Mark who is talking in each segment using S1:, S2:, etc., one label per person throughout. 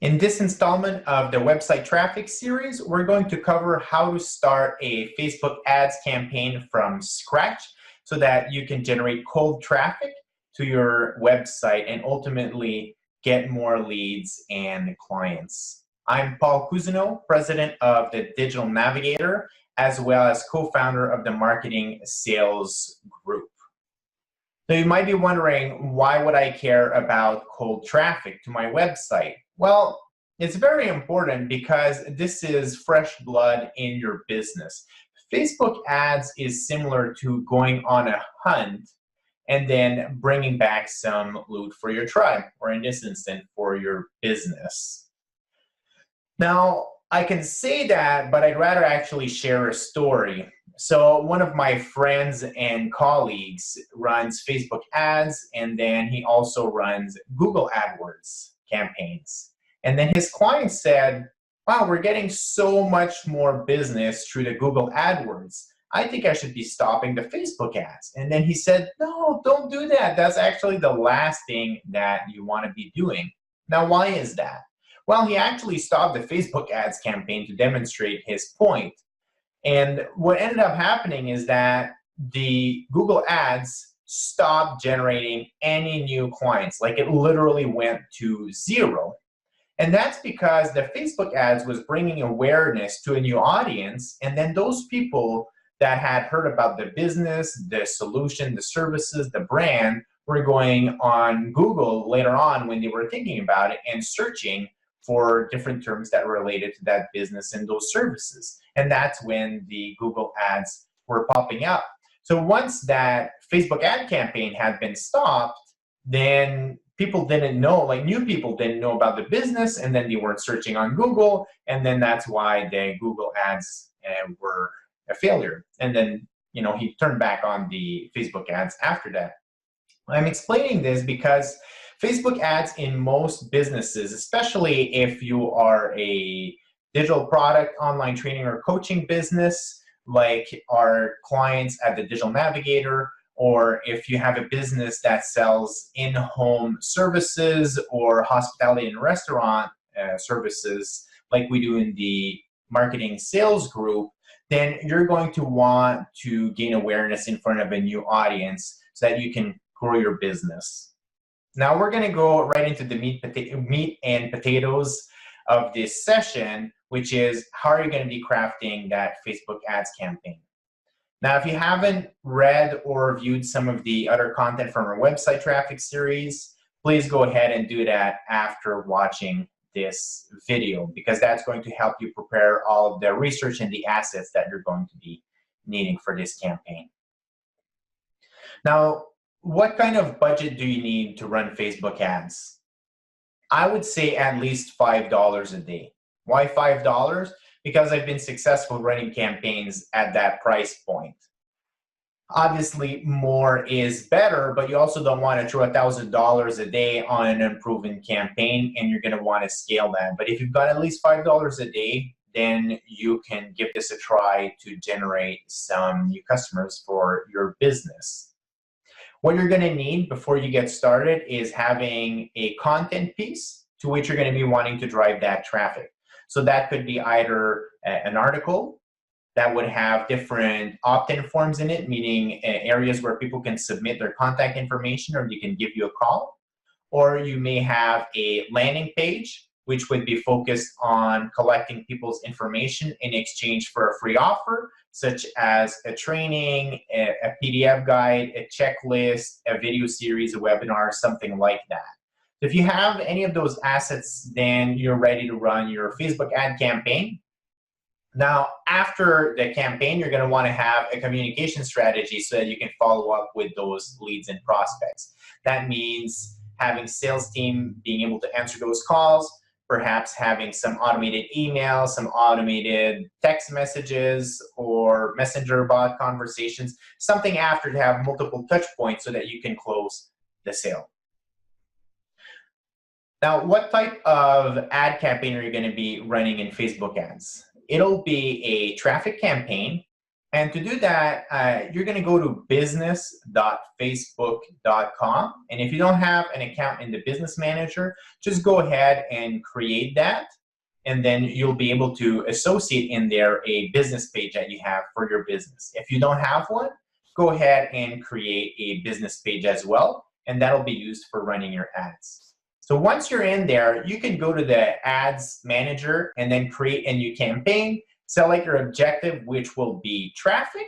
S1: In this installment of the website traffic series, we're going to cover how to start a Facebook ads campaign from scratch so that you can generate cold traffic to your website and ultimately get more leads and clients. I'm Paul Cousineau, president of the Digital Navigator, as well as co-founder of the Marketing Sales Group. So you might be wondering, why would I care about cold traffic to my website? Well, it's very important because this is fresh blood in your business. Facebook ads is similar to going on a hunt and then bringing back some loot for your tribe, or in this instance, for your business. Now, I can say that, but I'd rather actually share a story. So one of my friends and colleagues runs Facebook ads, and then he also runs Google AdWords campaigns. And then his client said, wow, we're getting so much more business through the Google AdWords. I think I should be stopping the Facebook ads. And then he said, no, don't do that. That's actually the last thing that you want to be doing. Now, why is that? Well, he actually stopped the Facebook ads campaign to demonstrate his point. And what ended up happening is that the Google ads stopped generating any new clients. Like, it literally went to zero. And that's because the Facebook ads was bringing awareness to a new audience. And then those people that had heard about the business, the solution, the services, the brand, were going on Google later on when they were thinking about it and searching for different terms that related to that business and those services. And that's when the Google ads were popping up. So once that Facebook ad campaign had been stopped, then people didn't know, like new people didn't know about the business, and then they weren't searching on Google, and then that's why the Google ads were a failure. And then, he turned back on the Facebook ads after that. I'm explaining this because Facebook ads in most businesses, especially if you are a digital product, online training, or coaching business, like our clients at the Digital Navigator, or if you have a business that sells in-home services or hospitality and restaurant services, like we do in the Marketing Sales Group, then you're going to want to gain awareness in front of a new audience so that you can grow your business. Now we're going to go right into the meat and potatoes of this session, which is how are you going to be crafting that Facebook ads campaign. Now, if you haven't read or viewed some of the other content from our website traffic series, please go ahead and do that after watching this video, because that's going to help you prepare all of the research and the assets that you're going to be needing for this campaign. Now, what kind of budget do you need to run Facebook ads? I would say at least $5 a day. Why $5? Because I've been successful running campaigns at that price point. Obviously, more is better, but you also don't want to throw $1,000 a day on an unproven campaign, and you're going to want to scale that. But if you've got at least $5 a day, then you can give this a try to generate some new customers for your business. What you're going to need before you get started is having a content piece to which you're going to be wanting to drive that traffic. So that could be either an article that would have different opt-in forms in it, meaning areas where people can submit their contact information or they can give you a call. Or you may have a landing page, which would be focused on collecting people's information in exchange for a free offer, such as a training, a PDF guide, a checklist, a video series, a webinar, something like that. If you have any of those assets, then you're ready to run your Facebook ad campaign. Now, after the campaign, you're going to want to have a communication strategy so that you can follow up with those leads and prospects. That means having sales team being able to answer those calls, perhaps having some automated emails, some automated text messages, or messenger bot conversations, something after to have multiple touch points so that you can close the sale. Now, what type of ad campaign are you going to be running in Facebook ads? It'll be a traffic campaign And to do that, you're going to go to business.facebook.com. And if you don't have an account in the Business Manager, just go ahead and create that. And then you'll be able to associate in there a business page that you have for your business. If you don't have one, go ahead and create a business page as well. And that'll be used for running your ads. So once you're in there, you can go to the Ads Manager and then create a new campaign. Select your objective, which will be traffic.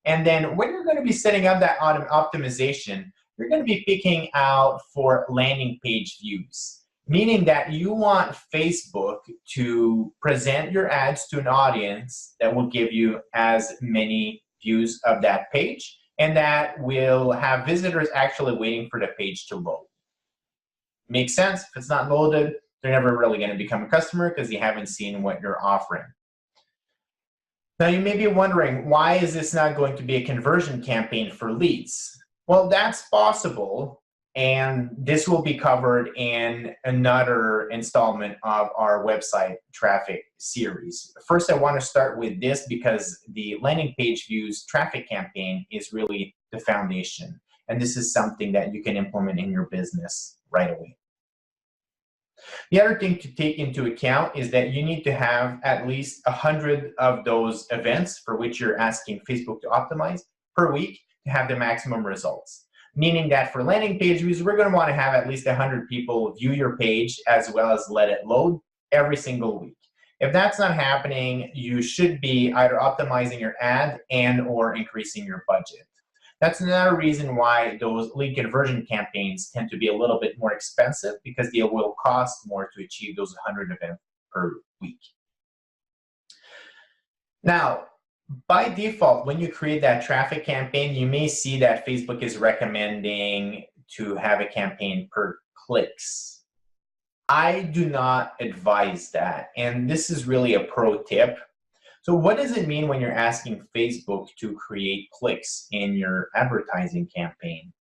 S1: And then when you're going to be setting up that optimization, you're going to be picking out for landing page views, meaning that you want Facebook to present your ads to an audience that will give you as many views of that page, and that will have visitors actually waiting for the page to load. Makes sense? If it's not loaded, they're never really going to become a customer because you haven't seen what you're offering. Now you may be wondering, why is this not going to be a conversion campaign for leads? Well, that's possible, and this will be covered in another installment of our website traffic series. First, I want to start with this because the landing page views traffic campaign is really the foundation, and this is something that you can implement in your business right away. The other thing to take into account is that you need to have at least 100 of those events for which you're asking Facebook to optimize per week to have the maximum results. Meaning that for landing page views, we're going to want to have at least 100 people view your page as well as let it load every single week. If that's not happening, you should be either optimizing your ad and or increasing your budget. That's another reason why those lead conversion campaigns tend to be a little bit more expensive, because they will cost more to achieve those 100 events per week. Now, by default, when you create that traffic campaign, you may see that Facebook is recommending to have a campaign per clicks. I do not advise that, and this is really a pro tip. So what does it mean when you're asking Facebook to create clicks in your advertising campaign?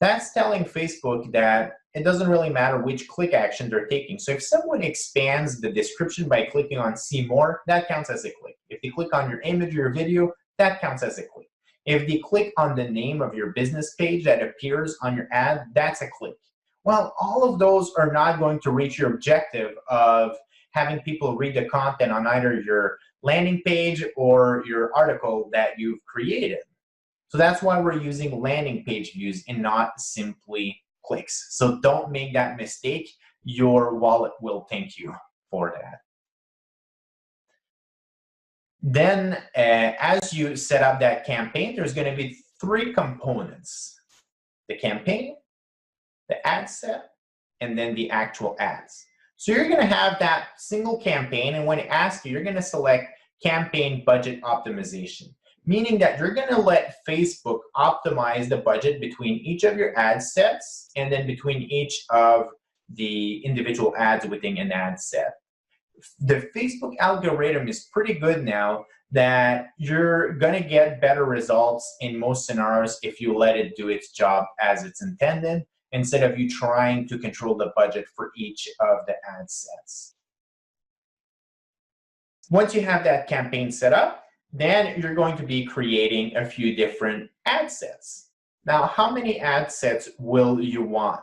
S1: That's telling Facebook that it doesn't really matter which click action they're taking. So if someone expands the description by clicking on see more, that counts as a click. If they click on your image or your video, that counts as a click. If they click on the name of your business page that appears on your ad, that's a click. Well, all of those are not going to reach your objective of having people read the content on either your landing page or your article that you've created. So that's why we're using landing page views and not simply clicks. So don't make that mistake. Your wallet will thank you for that. Then as you set up that campaign, there's going to be 3 components: the campaign, the ad set, and then the actual ads. So you're going to have that single campaign, and when it asks you, you're going to select campaign budget optimization, meaning that you're going to let Facebook optimize the budget between each of your ad sets and then between each of the individual ads within an ad set. The Facebook algorithm is pretty good now that you're going to get better results in most scenarios if you let it do its job as it's intended, instead of you trying to control the budget for each of the ad sets. Once you have that campaign set up, then you're going to be creating a few different ad sets. Now, how many ad sets will you want?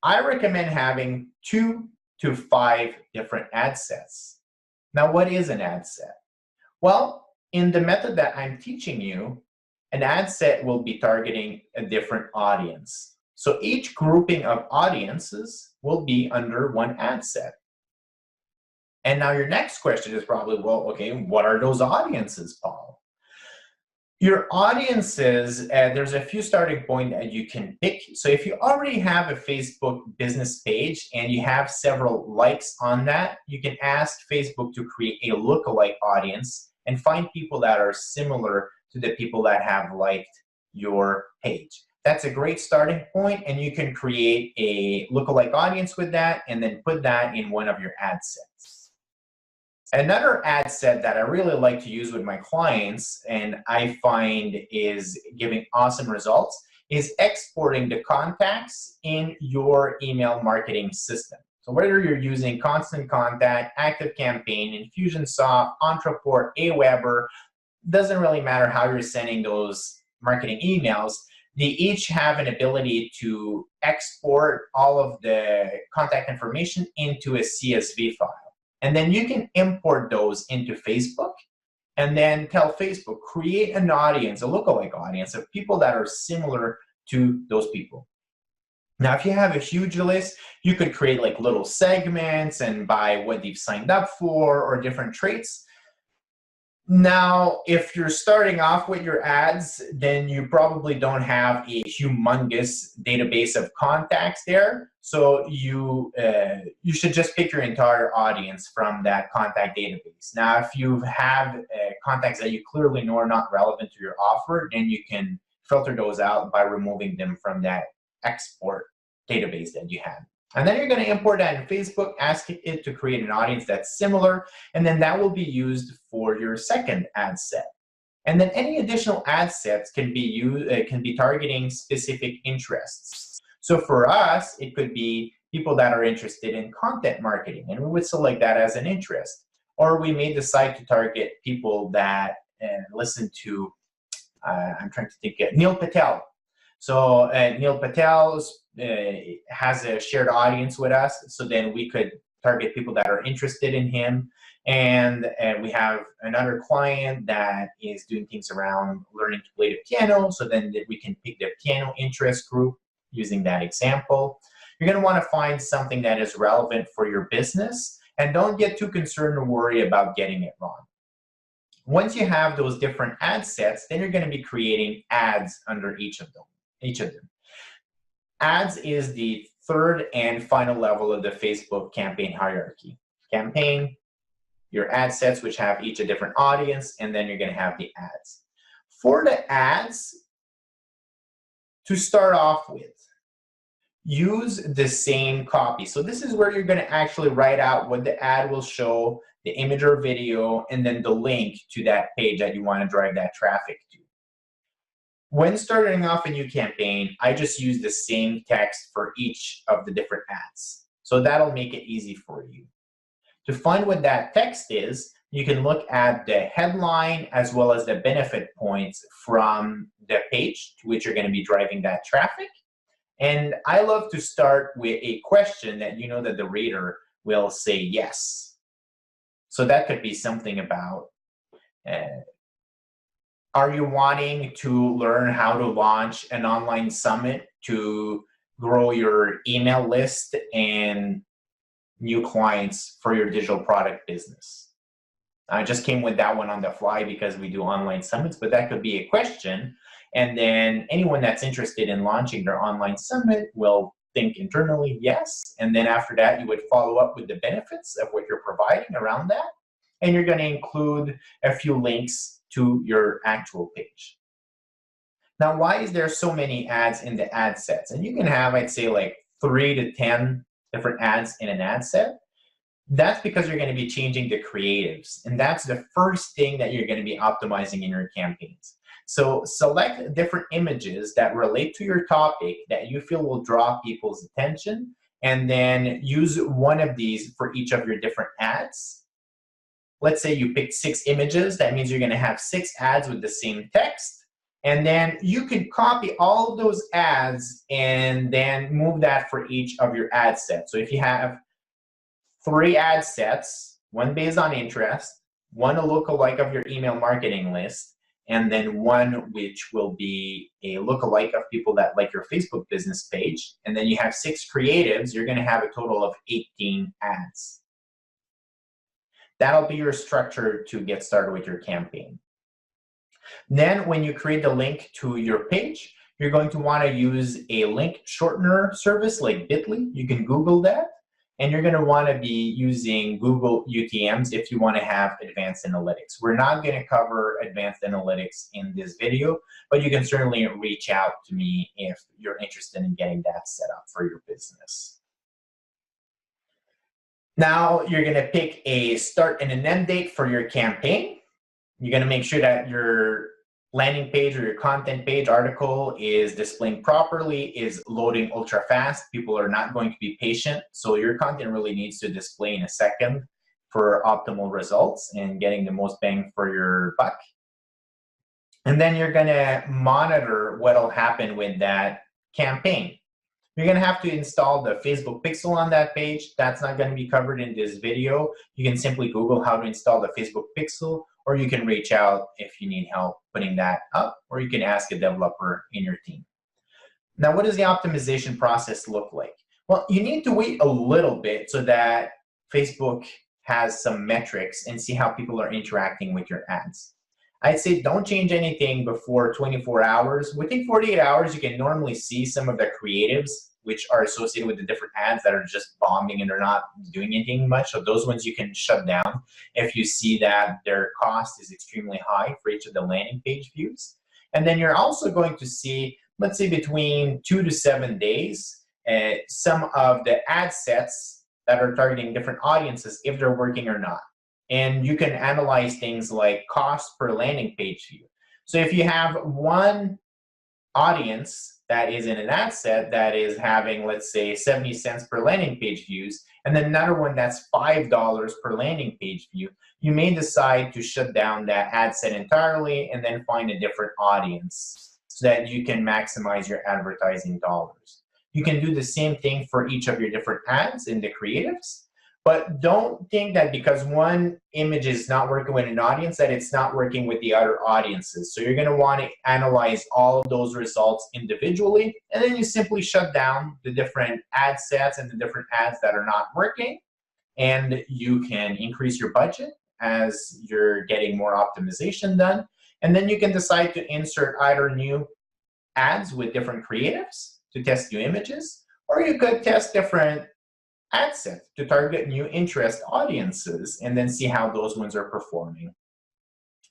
S1: I recommend having 2 to 5 different ad sets. Now, what is an ad set? Well, in the method that I'm teaching you, an ad set will be targeting a different audience. So each grouping of audiences will be under one ad set. And now your next question is probably, well, okay, what are those audiences, Paul? Your audiences, there's a few starting points that you can pick. So if you already have a Facebook business page and you have several likes on that, you can ask Facebook to create a lookalike audience and find people that are similar to the people that have liked your page. That's a great starting point, and you can create a lookalike audience with that and then put that in one of your ad sets. Another ad set that I really like to use with my clients, and I find is giving awesome results, is exporting the contacts in your email marketing system. So whether you're using Constant Contact, ActiveCampaign, Infusionsoft, Ontraport, Aweber, doesn't really matter how you're sending those marketing emails. They each have an ability to export all of the contact information into a CSV file. And then you can import those into Facebook and then tell Facebook, create an audience, a lookalike audience of people that are similar to those people. Now, if you have a huge list, you could create like little segments and by what they've signed up for or different traits. Now, if you're starting off with your ads, then you probably don't have a humongous database of contacts there. So you should just pick your entire audience from that contact database. Now, if you have contacts that you clearly know are not relevant to your offer, then you can filter those out by removing them from that export database that you have. And then you're going to import that in Facebook, ask it to create an audience that's similar, and then that will be used for your second ad set. And then any additional ad sets can be targeting specific interests. So for us, it could be people that are interested in content marketing, and we would select that as an interest. Or we may decide to target people that listen to, I'm trying to think, Neil Patel. So Neil Patel has a shared audience with us, so then we could target people that are interested in him. And we have another client that is doing things around learning to play the piano, so then we can pick the piano interest group using that example. You're going to want to find something that is relevant for your business, and don't get too concerned or worry about getting it wrong. Once you have those different ad sets, then you're going to be creating ads under each of them. Ads is the third and final level of the Facebook campaign hierarchy. Campaign, your ad sets, which have each a different audience, and then you're going to have the ads. For the ads, to start off with, use the same copy. So this is where you're going to actually write out what the ad will show, the image or video, and then the link to that page that you want to drive that traffic to. When starting off a new campaign, I just use the same text for each of the different ads. So that'll make it easy for you. To find what that text is, you can look at the headline as well as the benefit points from the page to which you're going to be driving that traffic. And I love to start with a question that you know that the reader will say yes. So that could be something about, are you wanting to learn how to launch an online summit to grow your email list and new clients for your digital product business? I just came with that one on the fly because we do online summits, but that could be a question. And then anyone that's interested in launching their online summit will think internally, yes. And then after that, you would follow up with the benefits of what you're providing around that. And you're going to include a few links to your actual page. Now, why is there so many ads in the ad sets? And you can have, I'd say, like 3 to 10 different ads in an ad set. That's because you're going to be changing the creatives. And that's the first thing that you're going to be optimizing in your campaigns. So select different images that relate to your topic that you feel will draw people's attention, and then use one of these for each of your different ads. Let's say you picked 6 images. That means you're going to have 6 ads with the same text. And then you can copy all of those ads and then move that for each of your ad sets. So if you have 3 ad sets, one based on interest, one a lookalike of your email marketing list, and then one which will be a lookalike of people that like your Facebook business page, and then you have 6 creatives, you're going to have a total of 18 ads. That'll be your structure to get started with your campaign. Then when you create the link to your page, you're going to want to use a link shortener service like Bitly. You can Google that. And you're going to want to be using Google UTMs if you want to have advanced analytics. We're not going to cover advanced analytics in this video, but you can certainly reach out to me if you're interested in getting that set up for your business. Now you're going to pick a start and an end date for your campaign. You're going to make sure that your landing page or your content page article is displaying properly, is loading ultra fast. People are not going to be patient. So your content really needs to display in a second for optimal results and getting the most bang for your buck. And then you're going to monitor what'll happen with that campaign. You're going to have to install the Facebook Pixel on that page. That's not going to be covered in this video. You can simply Google how to install the Facebook Pixel, or you can reach out if you need help putting that up, or you can ask a developer in your team. Now, what does the optimization process look like? Well, you need to wait a little bit so that Facebook has some metrics and see how people are interacting with your ads. I'd say don't change anything before 24 hours. Within 48 hours, you can normally see some of the creatives which are associated with the different ads that are just bombing and they're not doing anything much. So those ones you can shut down if you see that their cost is extremely high for each of the landing page views. And then you're also going to see, let's say between 2 to 7 days, some of the ad sets that are targeting different audiences, if they're working or not. And you can analyze things like cost per landing page view. So if you have one audience that is in an ad set that is having, let's say, 70 cents per landing page views, and then another one that's $5 per landing page view, you may decide to shut down that ad set entirely and then find a different audience so that you can maximize your advertising dollars. You can do the same thing for each of your different ads in the creatives. But don't think that because one image is not working with an audience that it's not working with the other audiences. So you're going to want to analyze all of those results individually, and then you simply shut down the different ad sets and the different ads that are not working, and you can increase your budget as you're getting more optimization done. And then you can decide to insert either new ads with different creatives to test new images, or you could test different ad set to target new interest audiences and then see how those ones are performing.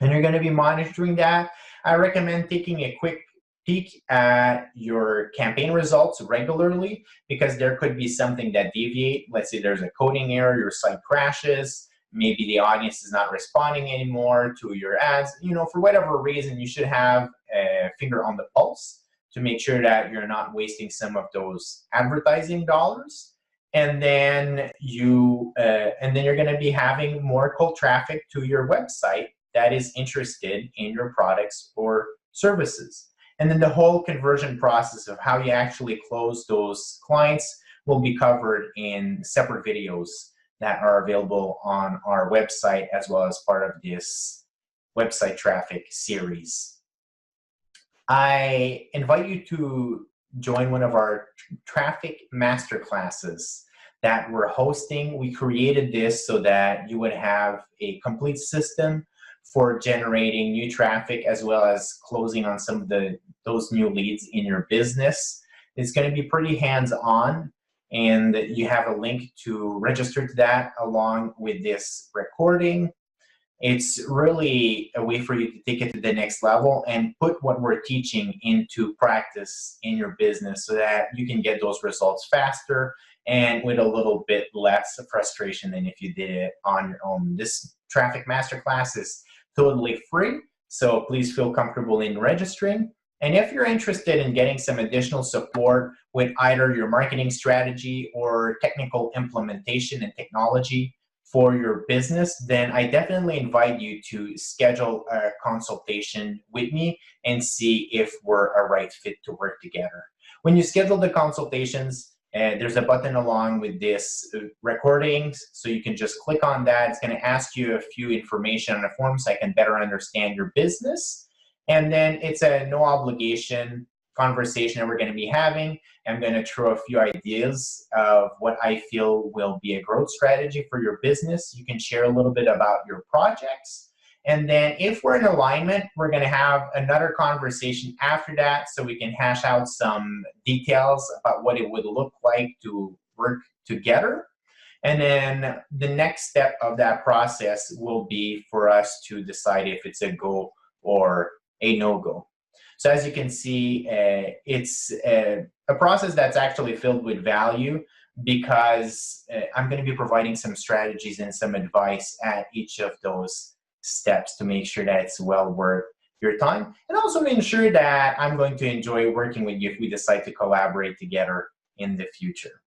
S1: And you're going to be monitoring that. I recommend taking a quick peek at your campaign results regularly because there could be something that deviate. Let's say there's a coding error, your site crashes, maybe the audience is not responding anymore to your ads. You know, for whatever reason, you should have a finger on the pulse to make sure that you're not wasting some of those advertising dollars. And then you're going to be having more cold traffic to your website that is interested in your products or services. And then the whole conversion process of how you actually close those clients will be covered in separate videos that are available on our website as well as part of this website traffic series. I invite you to join one of our traffic masterclasses that we're hosting. We created this so that you would have a complete system for generating new traffic as well as closing on some of those new leads in your business. It's going to be pretty hands-on, and you have a link to register to that along with this recording. It's really a way for you to take it to the next level and put what we're teaching into practice in your business so that you can get those results faster and with a little bit less frustration than if you did it on your own. This Traffic Masterclass is totally free, so please feel comfortable in registering. And if you're interested in getting some additional support with either your marketing strategy or technical implementation and technology for your business, then I definitely invite you to schedule a consultation with me and see if we're a right fit to work together. When you schedule the consultations, there's a button along with this recordings, so you can just click on that. It's going to ask you a few information on a form so I can better understand your business. And then it's a no obligation conversation that we're going to be having. I'm going to throw a few ideas of what I feel will be a growth strategy for your business. You can share a little bit about your projects. And then if we're in alignment, we're going to have another conversation after that so we can hash out some details about what it would look like to work together. And then the next step of that process will be for us to decide if it's a go or a no-go. So as you can see, it's a process that's actually filled with value because I'm going to be providing some strategies and some advice at each of those steps to make sure that it's well worth your time, and also to ensure that I'm going to enjoy working with you if we decide to collaborate together in the future.